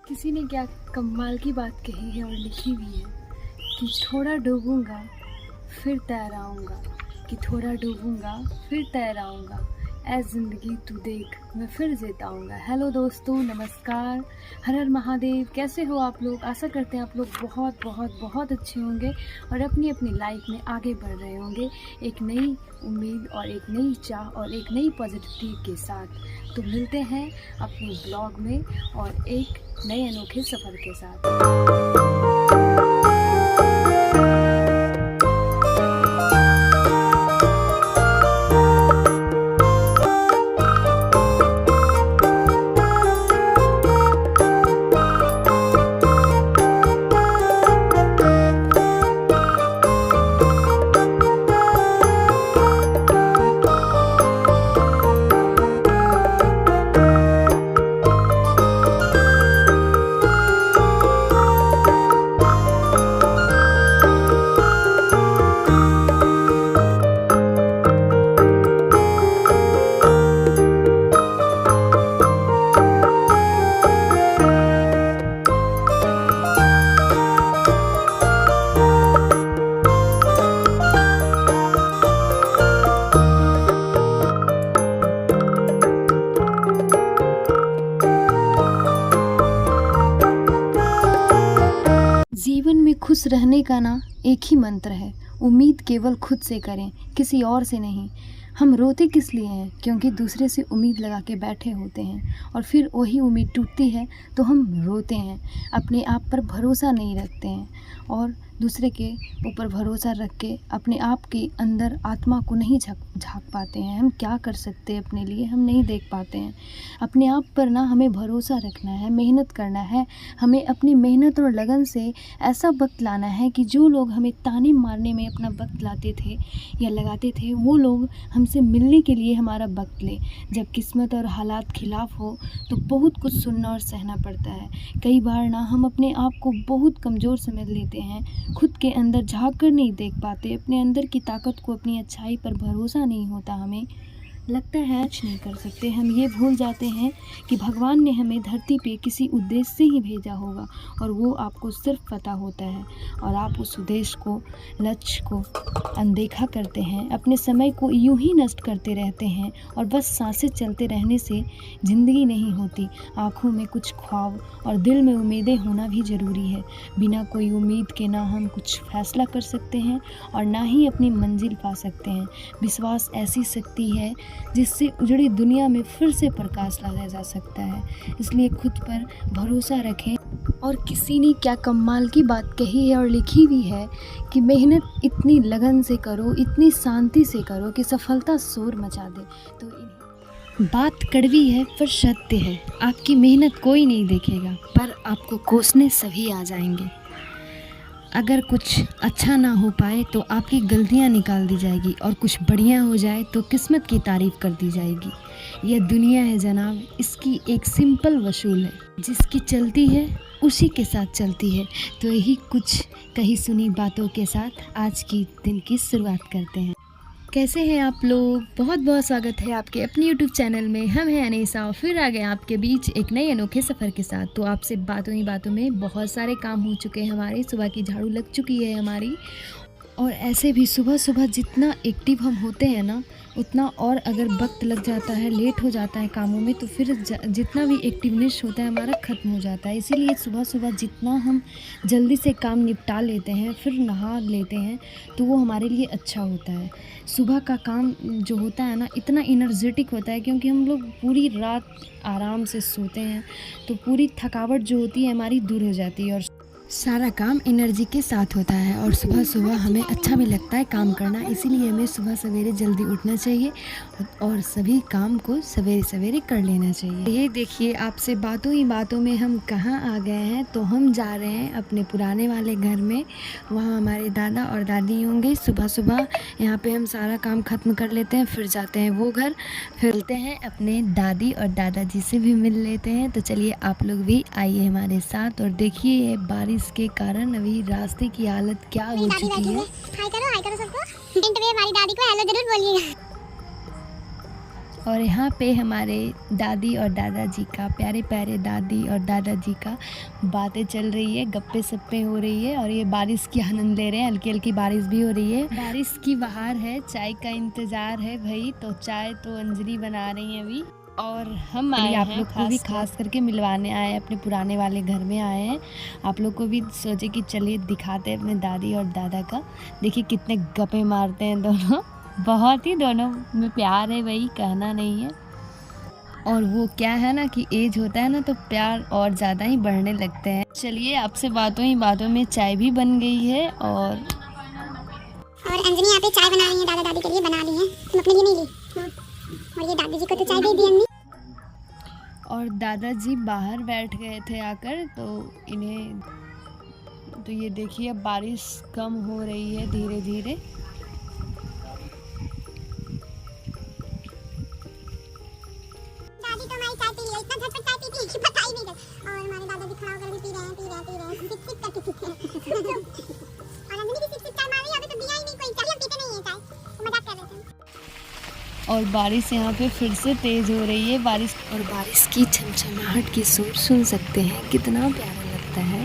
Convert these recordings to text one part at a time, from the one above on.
किसी ने क्या कमाल की बात कही है और लिखी भी है कि थोड़ा डूबूंगा फिर तैर आऊँगा, कि थोड़ा डूबूंगा फिर तैर आऊँगा, ऐ ज़िंदगी तू देख मैं फिर जिता आऊँगा। हेलो दोस्तों, नमस्कार, हर हर महादेव। कैसे हो आप लोग? आशा करते हैं आप लोग बहुत बहुत बहुत अच्छे होंगे और अपनी अपनी लाइफ में आगे बढ़ रहे होंगे एक नई उम्मीद और एक नई चाह और एक नई पॉजिटिविटी के साथ। तो मिलते हैं अपने ब्लॉग में और एक नए अनोखे सफ़र के साथ। जीवन में खुश रहने का ना एक ही मंत्र है, उम्मीद केवल खुद से करें, किसी और से नहीं। हम रोते किस लिए हैं? क्योंकि दूसरे से उम्मीद लगा के बैठे होते हैं और फिर वही उम्मीद टूटती है तो हम रोते हैं, अपने आप पर भरोसा नहीं रखते हैं और दूसरे के ऊपर भरोसा रख के अपने आप के अंदर आत्मा को नहीं झांक पाते हैं। हम क्या कर सकते हैं अपने लिए, हम नहीं देख पाते हैं। अपने आप पर ना हमें भरोसा रखना है, मेहनत करना है। हमें अपनी मेहनत और लगन से ऐसा वक्त लाना है कि जो लोग हमें ताने मारने में अपना वक्त लाते थे या लगाते थे, वो लोग हमसे मिलने के लिए हमारा वक्त लें। जब किस्मत और हालात खिलाफ हो तो बहुत कुछ सुनना और सहना पड़ता है। कई बार ना हम अपने आप को बहुत कमज़ोर समझ लेते हैं, खुद के अंदर झांक कर नहीं देख पाते, अपने अंदर की ताकत को, अपनी अच्छाई पर भरोसा नहीं होता। हमें लगता है कुछ नहीं कर सकते। हम ये भूल जाते हैं कि भगवान ने हमें धरती पे किसी उद्देश्य से ही भेजा होगा और वो आपको सिर्फ पता होता है और आप उस उद्देश्य को, लक्ष्य को अनदेखा करते हैं, अपने समय को यूं ही नष्ट करते रहते हैं और बस सांसें चलते रहने से ज़िंदगी नहीं होती। आँखों में कुछ ख्वाब और दिल में उम्मीदें होना भी ज़रूरी है। बिना कोई उम्मीद के ना हम कुछ फैसला कर सकते हैं और ना ही अपनी मंजिल पा सकते हैं। विश्वास ऐसी शक्ति है जिससे उजड़ी दुनिया में फिर से प्रकाश लाया जा सकता है। इसलिए खुद पर भरोसा रखें। और किसी ने क्या कमाल की बात कही है और लिखी भी है कि मेहनत इतनी लगन से करो, इतनी शांति से करो कि सफलता शोर मचा दे। तो बात कड़वी है पर सत्य है। आपकी मेहनत कोई नहीं देखेगा पर आपको कोसने सभी आ जाएंगे। अगर कुछ अच्छा ना हो पाए तो आपकी गलतियां निकाल दी जाएगी और कुछ बढ़िया हो जाए तो किस्मत की तारीफ़ कर दी जाएगी। यह दुनिया है जनाब, इसकी एक सिंपल वसूल है, जिसकी चलती है उसी के साथ चलती है। तो यही कुछ कही सुनी बातों के साथ आज की दिन की शुरुआत करते हैं। कैसे हैं आप लोग? बहुत बहुत स्वागत है आपके अपने YouTube चैनल में। हम हैं अनीसा और फिर आ गए आपके बीच एक नए अनोखे सफ़र के साथ। तो आपसे बातों ही बातों में बहुत सारे काम हो चुके हैं हमारे, सुबह की झाड़ू लग चुकी है हमारी। और ऐसे भी सुबह सुबह जितना एक्टिव हम होते हैं ना, उतना और अगर वक्त लग जाता है, लेट हो जाता है कामों में, तो फिर जितना भी एक्टिवनेस होता है हमारा ख़त्म हो जाता है। इसीलिए सुबह सुबह जितना हम जल्दी से काम निपटा लेते हैं, फिर नहा लेते हैं, तो वो हमारे लिए अच्छा होता है। सुबह का काम जो होता है ना, इतना एनर्जेटिक होता है क्योंकि हम लोग पूरी रात आराम से सोते हैं, तो पूरी थकावट जो होती है हमारी दूर हो जाती है और सारा काम एनर्जी के साथ होता है। और सुबह सुबह हमें अच्छा भी लगता है काम करना, इसीलिए हमें सुबह सवेरे जल्दी उठना चाहिए और सभी काम को सवेरे सवेरे कर लेना चाहिए। ये देखिए, आपसे बातों ही बातों में हम कहाँ आ गए हैं। तो हम जा रहे हैं अपने पुराने वाले घर में, वहाँ हमारे दादा और दादी होंगे। सुबह सुबह यहाँ पे हम सारा काम ख़त्म कर लेते हैं, फिर जाते हैं वो घर, फिर मिलते हैं अपने दादी और दादाजी से भी मिल लेते हैं। तो चलिए आप लोग भी आइए हमारे साथ और देखिए बारिश के कारण अभी रास्ते की हालत क्या हो चुकी है। हाय करो सबको। हमारी दादी को हेलो जरूर बोलिएगा। और यहाँ पे हमारे दादी और दादाजी का प्यारे प्यारे दादी और दादाजी का बातें चल रही है, गप्पे सप्पे हो रही है और ये बारिश की आनंद ले रहे हैं। हल्की हल्की बारिश भी हो रही है, बारिश की बहार है, चाय का इंतज़ार है भाई। तो चाय तो अंजलि बना रही हैं अभी। और हम आए आप लोग को भी खास करके मिलवाने आए हैं, अपने पुराने वाले घर में आए हैं। आप लोग को भी सोचे कि चलिए दिखाते हैं अपने दादी और दादा का। देखिए कितने गप्पे मारते हैं दोनों, बहुत ही दोनों में प्यार है भाई, कहना नहीं है। और वो क्या है ना कि एज होता है ना तो प्यार और ज़्यादा ही बढ़ने लगते हैं। चलिए आपसे बातों ही बातों में चाय भी बन गई है और अंजनी यहाँ पे चाय बना रही है, दादा दादी के लिए बना ली है, तुम अपने लिए नहीं ली। और ये दादाजी को तो चाय दे दी हमने। और दादाजी बाहर बैठ गए थे आकर, तो इन्हें तो ये देखिए अब बारिश कम हो रही है धीरे धीरे। दादी तो हमारी चाय पी रही है, इतना झटपट चाय पीती है कि पता ही नहीं चलता। और हमारे दादाजी खड़ा होकर भी पी रहे हैं, सिप सिप करके पीते हैं। और अंजनी भी सिप सिप चाय मार रही है, अभी तो दिया ही नहीं कोई, चलिए पीते नहीं है चाय, तो मजाक कर रहे थे। और बारिश यहाँ पे फिर से तेज़ हो रही है, बारिश की छमछमाहट की शोर सुन सकते हैं, कितना प्यारा लगता है।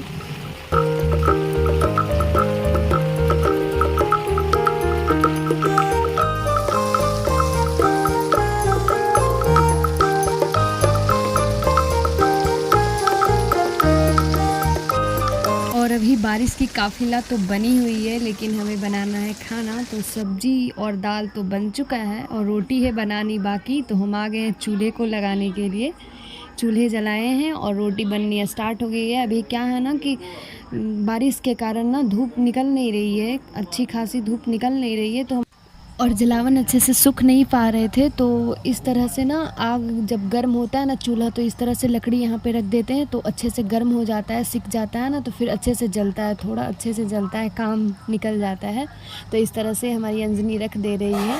और अभी बारिश की काफ़िला तो बनी हुई है, लेकिन हमें बनाना है खाना। तो सब्जी और दाल तो बन चुका है और रोटी है बनानी बाकी। तो हम आ गए हैं चूल्हे को लगाने के लिए, चूल्हे जलाए हैं और रोटी बननी स्टार्ट हो गई है। अभी क्या है ना कि बारिश के कारण ना धूप निकल नहीं रही है, अच्छी खासी धूप निकल नहीं रही है, तो हम और जलावन अच्छे से सूख नहीं पा रहे थे। तो इस तरह से ना आग जब गर्म होता है ना चूल्हा, तो इस तरह से लकड़ी यहाँ पे रख देते हैं तो अच्छे से गर्म हो जाता है, सिक जाता है ना, तो फिर अच्छे से जलता है, थोड़ा अच्छे से जलता है, काम निकल जाता है। तो इस तरह से हमारी अंजनी रख दे रही है।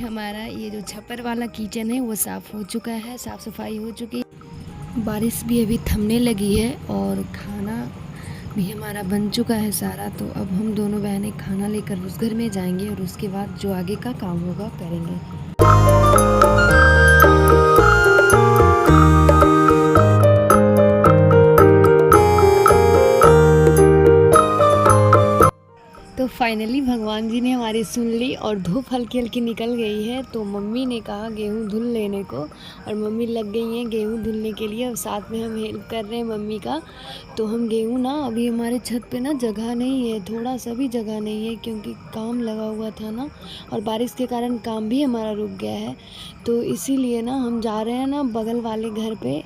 हमारा ये जो छप्पर वाला किचन है वो साफ़ हो चुका है, साफ़ सफाई हो चुकी है। बारिश भी अभी थमने लगी है और खाना भी हमारा बन चुका है सारा। तो अब हम दोनों बहनें खाना लेकर उस घर में जाएंगे और उसके बाद जो आगे का काम होगा करेंगे। तो फाइनली भगवान जी ने हमारी सुन ली और धूप हल्की हल्की निकल गई है। तो मम्मी ने कहा गेहूं धुल लेने को और मम्मी लग गई हैं गेहूं धुलने के लिए और साथ में हम हेल्प कर रहे हैं मम्मी का। तो हम गेहूं ना अभी हमारे छत पे ना जगह नहीं है, थोड़ा सा भी जगह नहीं है, क्योंकि काम लगा हुआ था ना और बारिश के कारण काम भी हमारा रुक गया है। तो इसीलिए ना हम जा रहे हैं ना बगल वाले घर पे,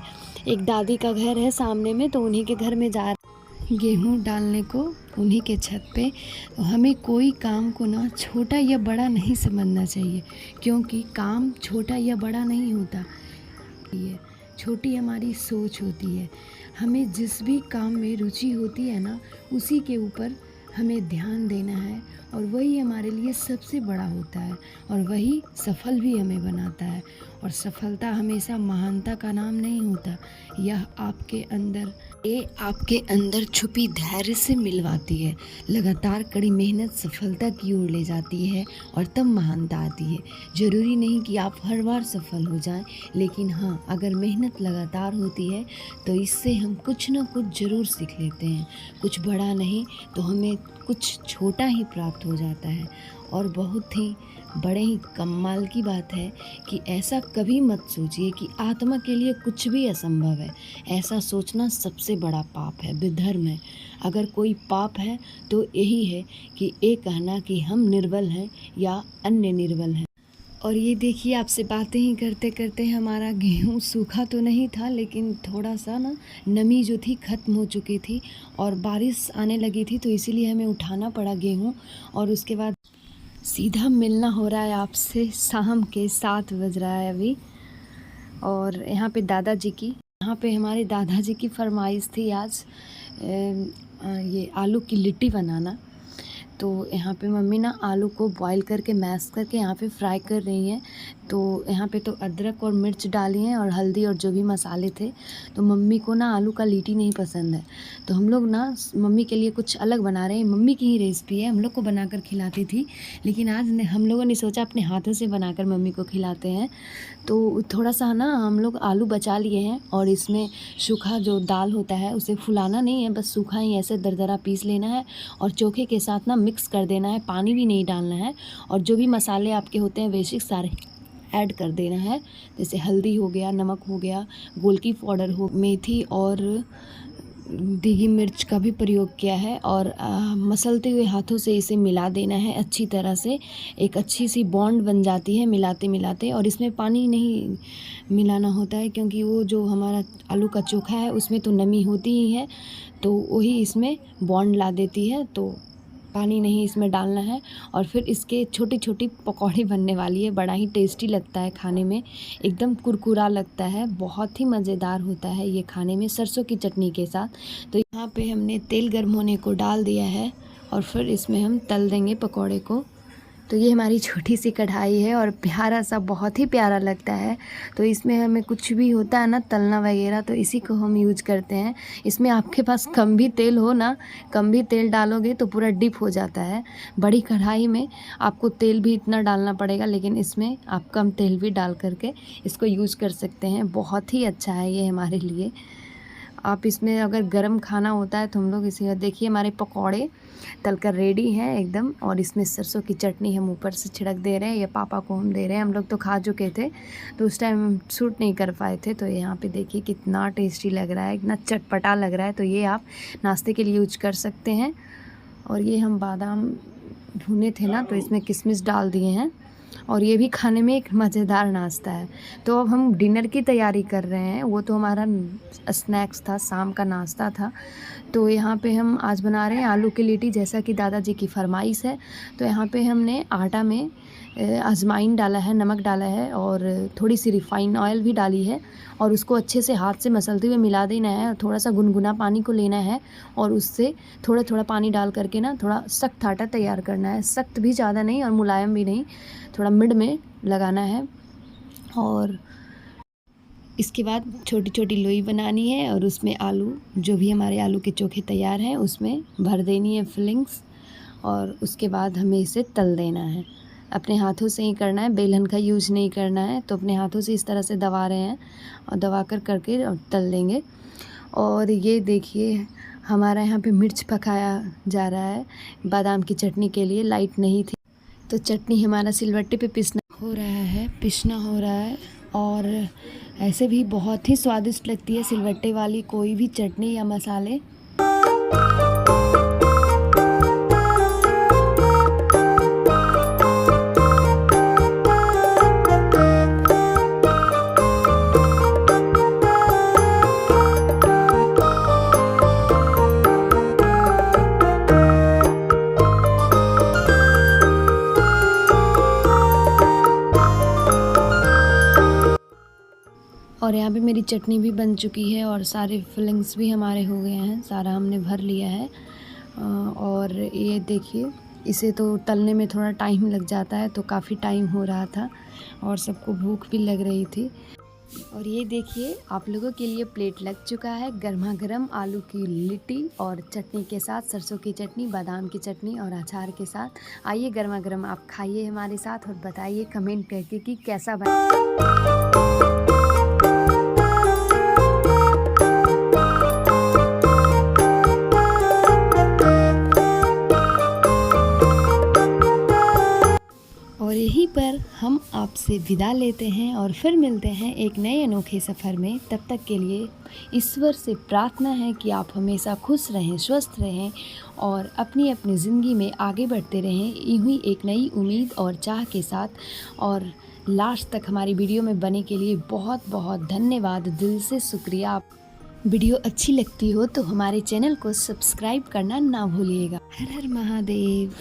एक दादी का घर है सामने में, तो उन्हीं के घर में जा गेहूं डालने को, उन्हीं के छत पे। हमें कोई काम को ना छोटा या बड़ा नहीं समझना चाहिए, क्योंकि काम छोटा या बड़ा नहीं होता, ये छोटी हमारी सोच होती है। हमें जिस भी काम में रुचि होती है ना, उसी के ऊपर हमें ध्यान देना है और वही हमारे लिए सबसे बड़ा होता है और वही सफल भी हमें बनाता है। और सफलता हमेशा महानता का नाम नहीं होता, यह आपके अंदर छुपी धैर्य से मिलवाती है। लगातार कड़ी मेहनत सफलता की ओर ले जाती है और तब महानता आती है। ज़रूरी नहीं कि आप हर बार सफल हो जाएं, लेकिन हाँ, अगर मेहनत लगातार होती है तो इससे हम कुछ ना कुछ ज़रूर सीख लेते हैं। कुछ बड़ा नहीं तो हमें कुछ छोटा ही प्राप्त हो जाता है। और बहुत ही बड़े ही कमाल की बात है कि ऐसा कभी मत सोचिए कि आत्मा के लिए कुछ भी असंभव है। ऐसा सोचना सबसे बड़ा पाप है, विधर्म है। अगर कोई पाप है तो यही है कि ये कहना कि हम निर्बल हैं या अन्य निर्बल हैं। और ये देखिए, आपसे बातें ही करते करते हमारा गेहूँ सूखा तो नहीं था, लेकिन थोड़ा सा ना नमी जो थी ख़त्म हो चुकी थी और बारिश आने लगी थी, तो इसीलिए हमें उठाना पड़ा गेहूँ। और उसके बाद सीधा मिलना हो रहा है आपसे। शाम के 7 बज रहा है अभी। और यहाँ पे हमारे दादाजी की फरमाइश थी आज ये आलू की लिट्टी बनाना। तो यहाँ पे मम्मी ना आलू को बॉईल करके मैश करके यहाँ पे फ्राई कर रही हैं। तो यहाँ पे तो अदरक और मिर्च डाली हैं और हल्दी और जो भी मसाले थे। तो मम्मी को ना आलू का लीटी नहीं पसंद है, तो हम लोग ना मम्मी के लिए कुछ अलग बना रहे हैं। मम्मी की ही रेसिपी है, हम लोग को बनाकर खिलाती थी, लेकिन आज हम लोगों ने सोचा अपने हाथों से बनाकर मम्मी को खिलाते हैं। तो थोड़ा सा ना हम लोग आलू बचा लिए हैं और इसमें सूखा जो दाल होता है उसे फुलाना नहीं है, बस सूखा ही ऐसे दरदरा पीस लेना है और चोखे के साथ ना मिक्स कर देना है, पानी भी नहीं डालना है। और जो भी मसाले आपके होते हैं बेसिक सारे ऐड कर देना है, जैसे हल्दी हो गया, नमक हो गया, गोलकी पाउडर हो, मेथी और देगी मिर्च का भी प्रयोग किया है। और मसलते हुए हाथों से इसे मिला देना है अच्छी तरह से। एक अच्छी सी बॉन्ड बन जाती है मिलाते मिलाते। और इसमें पानी नहीं मिलाना होता है, क्योंकि वो जो हमारा आलू का चोखा है उसमें तो नमी होती ही है, तो वही इसमें बॉन्ड ला देती है। तो पानी नहीं इसमें डालना है। और फिर इसके छोटी छोटी पकौड़ी बनने वाली है। बड़ा ही टेस्टी लगता है खाने में, एकदम कुरकुरा लगता है, बहुत ही मज़ेदार होता है ये खाने में सरसों की चटनी के साथ। तो यहाँ पे हमने तेल गर्म होने को डाल दिया है और फिर इसमें हम तल देंगे पकौड़े को। तो ये हमारी छोटी सी कढ़ाई है और प्यारा सा, बहुत ही प्यारा लगता है। तो इसमें हमें कुछ भी होता है ना तलना वगैरह, तो इसी को हम यूज करते हैं। इसमें आपके पास कम भी तेल हो ना, कम भी तेल डालोगे तो पूरा डिप हो जाता है। बड़ी कढ़ाई में आपको तेल भी इतना डालना पड़ेगा, लेकिन इसमें आप कम तेल भी डाल करके इसको यूज कर सकते हैं। बहुत ही अच्छा है ये हमारे लिए। आप इसमें अगर गरम खाना होता है तो हम लोग इसी, देखिए हमारे पकौड़े तलकर रेडी हैं एकदम। और इसमें सरसों की चटनी हम ऊपर से छिड़क दे रहे हैं, या पापा को हम दे रहे हैं। हम लोग तो खा चुके थे तो उस टाइम शूट नहीं कर पाए थे। तो यहाँ पे देखिए कितना टेस्टी लग रहा है, इतना चटपटा लग रहा है। तो ये आप नाश्ते के लिए यूज कर सकते हैं। और ये हम बादाम भुने थे ना, तो इसमें किशमिश डाल दिए हैं और ये भी खाने में एक मज़ेदार नाश्ता है। तो अब हम डिनर की तैयारी कर रहे हैं। वो तो हमारा स्नैक्स था, शाम का नाश्ता था। तो यहाँ पे हम आज बना रहे हैं आलू की लिट्टी, जैसा कि दादाजी की फरमाइश है। तो यहाँ पे हमने आटा में अजवाइन डाला है, नमक डाला है और थोड़ी सी रिफ़ाइन ऑयल भी डाली है। और उसको अच्छे से हाथ से मसलते हुए मिला देना है। थोड़ा सा गुनगुना पानी को लेना है और उससे थोड़ा थोड़ा पानी डाल करके ना थोड़ा सख्त आटा तैयार करना है। सख्त भी ज़्यादा नहीं और मुलायम भी नहीं, थोड़ा मिड में लगाना है। और इसके बाद छोटी छोटी लोई बनानी है और उसमें आलू, जो भी हमारे आलू के चोखे तैयार हैं उसमें भर देनी है फिलिंग्स। और उसके बाद हमें इसे तल देना है। अपने हाथों से ही करना है, बेलन का यूज़ नहीं करना है। तो अपने हाथों से इस तरह से दबा रहे हैं और दबा कर करके और तल देंगे। और ये देखिए हमारा यहाँ पे मिर्च पकाया जा रहा है बादाम की चटनी के लिए, लाइट नहीं थी तो चटनी हमारा सिलबट्टे पे पिसना हो रहा है। और ऐसे भी बहुत ही स्वादिष्ट लगती है सिलबट्टे वाली कोई भी चटनी या मसाले। और यहाँ पे मेरी चटनी भी बन चुकी है और सारे फिलिंग्स भी हमारे हो गए हैं, सारा हमने भर लिया है। और ये देखिए इसे तो तलने में थोड़ा टाइम लग जाता है, तो काफ़ी टाइम हो रहा था और सबको भूख भी लग रही थी। और ये देखिए आप लोगों के लिए प्लेट लग चुका है गर्मा गर्म आलू की लिट्टी और चटनी के साथ, सरसों की चटनी, बादाम की चटनी और अचार के साथ। आइए गर्मा गर्म आप खाइए हमारे साथ और बताइए कमेंट करके कि कैसा बना। और यहीं पर हम आपसे विदा लेते हैं और फिर मिलते हैं एक नए अनोखे सफ़र में। तब तक के लिए ईश्वर से प्रार्थना है कि आप हमेशा खुश रहें, स्वस्थ रहें और अपनी अपनी ज़िंदगी में आगे बढ़ते रहें, यूँ एक नई उम्मीद और चाह के साथ। और लास्ट तक हमारी वीडियो में बने के लिए बहुत बहुत धन्यवाद, दिल से शुक्रिया। वीडियो अच्छी लगती हो तो हमारे चैनल को सब्सक्राइब करना ना भूलिएगा। हर हर महादेव।